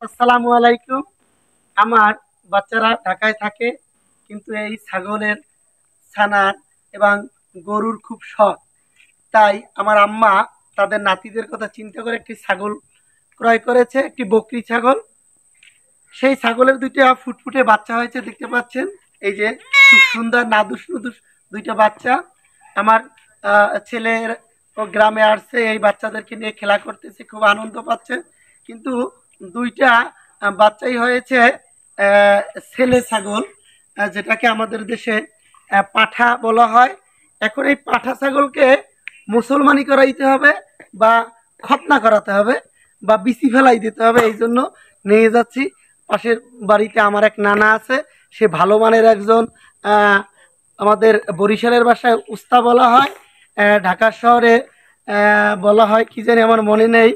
আসসালামু আলাইকুম। আমার বাচ্চারা ঢাকায় থাকে, কিন্তু এই ছাগলের, ছানার এবং গরুর খুব শখ। তাই আমার আম্মা তাদের নাতিদের কথা চিন্তা করে একটি ছাগল ক্রয় করেছে, একটি বকরি ছাগল। সেই ছাগলের দুইটা ফুটফুটে বাচ্চা হয়েছে, দেখতে পাচ্ছেন। এই যে খুব সুন্দর নাদুস নুদুস দুইটা বাচ্চা। আমার ছেলের ও গ্রামে আসছে, এই বাচ্চাদেরকে নিয়ে খেলা করতেছে, খুব আনন্দ পাচ্ছে। কিন্তু দুইটা বাচ্চাই হয়েছে আহ, ছেলে ছাগল, যেটাকে আমাদের দেশে পাঠা বলা হয়। এখন এই পাঠা ছাগলকে মুসলমানি করাইতে হবে, বা খতনা করাতে হবে, বা বিচি ফেলাই দিতে হবে। এই জন্য নিয়ে যাচ্ছি। পাশের বাড়িতে আমার এক নানা আছে, সে ভালো মানের একজন, আহ, আমাদের বরিশালের ভাষায় উস্তা বলা হয়, ঢাকা শহরে বলা হয় কি জানি আমার মনে নেই,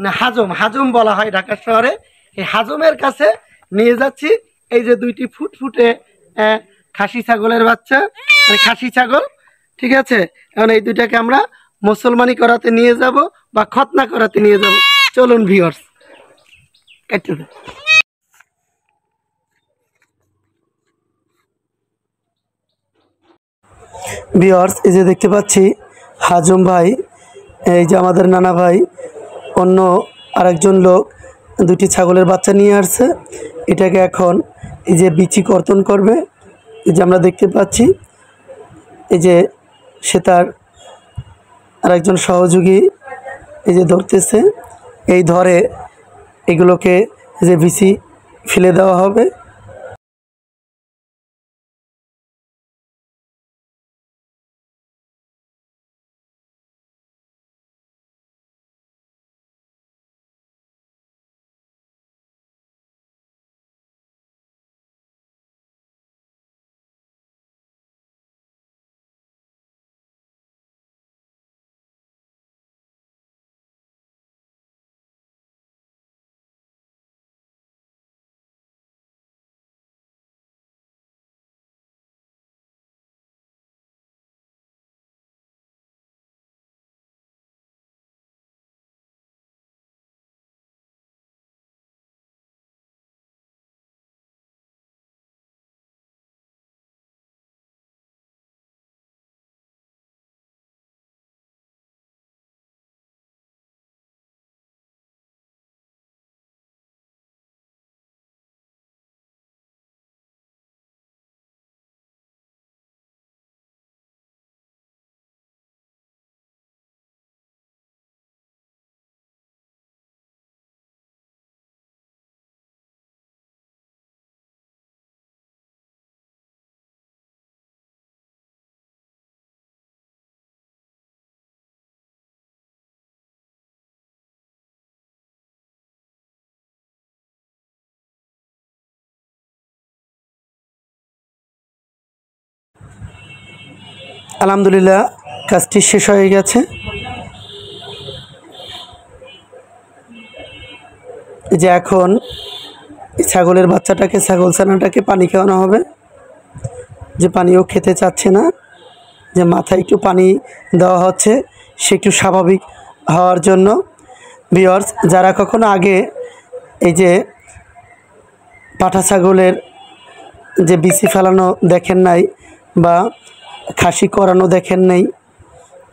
না হাজম, হাজম বলা হয় ঢাকা শহরে। এই হাজমের কাছে নিয়ে যাচ্ছি। এই যে দুইটি ফুটফুটে আহ, খাসি ছাগলের বাচ্চা, মানে খাসি ছাগল। ঠিক আছে, এখন এই দুইটাকে আমরা মুসলমানি করাতে নিয়ে যাব, বা খতনা করাতে নিয়ে যাব। চলুন ভিউয়ার্স, কেটে দেন। ভিউয়ার্স, এই যে দেখতে পাচ্ছি হাজম ভাই, এই যে আমাদের নানা ভাই, অন্য আরেকজন লোক দুটি ছাগলের বাচ্চা নিয়ে আসছে। এটাকে এখন এই যে বিচি কর্তন করবে। এই যে আমরা দেখতে পাচ্ছি, এই যে সে তার আরেকজন সহযোগী এই যে ধরতেছে, এই ধরে এগুলোকে এই যে বিচি ফেলে দেওয়া হবে। আলহামদুলিল্লাহ, কাজটি শেষ হয়ে গেছে। এই যে এখন এই ছাগলের বাচ্চাটাকে, ছাগল ছানাটাকে পানি খাওয়ানো হবে। যে পানিও খেতে চাচ্ছে না, যে মাথায় একটু পানি দেওয়া হচ্ছে, সে একটু স্বাভাবিক হওয়ার জন্য। ভিউয়ার্স, যারা কখনো আগে এই যে পাঠা ছাগলের যে বিচি ফেলানো দেখেন নাই, বা খাসি করানো দেখেন নাই,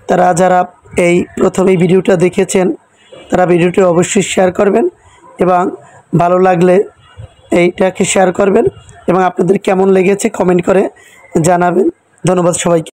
তারা যারা এই প্রথম এই ভিডিওটা দেখেছেন, তারা ভিডিওটি অবশ্যই শেয়ার করবেন, এবং ভালো লাগলে এইটাকে শেয়ার করবেন, এবং আপনাদের কেমন লেগেছে কমেন্ট করে জানাবেন। ধন্যবাদ সবাইকে।